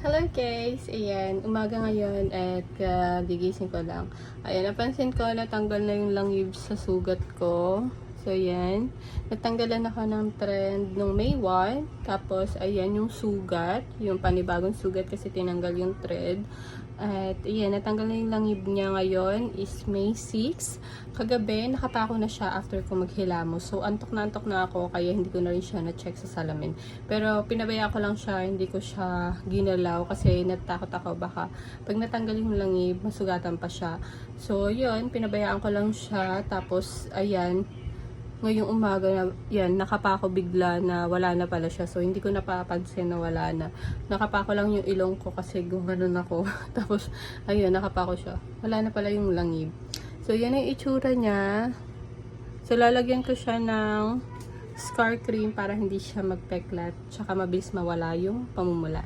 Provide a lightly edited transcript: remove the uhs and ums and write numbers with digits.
Hello guys! Ayan, umaga ngayon at gigising ko lang. Ayan, napansin ko natanggal na yung langib sa sugat ko. So, ayan. Natanggalan ako ng trend nung May 1. Tapos, ayan yung sugat. Yung panibagong sugat kasi tinanggal yung thread. At, ayan, natanggal na yung langib niya ngayon is May 6. Kagabi, nakapako na siya after ko maghilamos. So, antok na ako kaya hindi ko na rin siya na-check sa salamin. Pero, pinabaya ko lang siya. Hindi ko siya ginalaw kasi natakot ako baka pag natanggal yung langib, masugatan pa siya. So, yun, pinabayaan ko lang siya. Tapos, ayan, ngayong umaga na, yan, nakapako bigla na wala na pala siya. So, hindi ko napapansin na wala na. Nakapako lang yung ilong ko kasi gumanon ako. Tapos, ayun, nakapako siya. Wala na pala yung langib. So, yan ang itsura niya. So, lalagyan ko siya ng scar cream para hindi siya magpeklat. Tsaka mabilis mawala yung pamumula.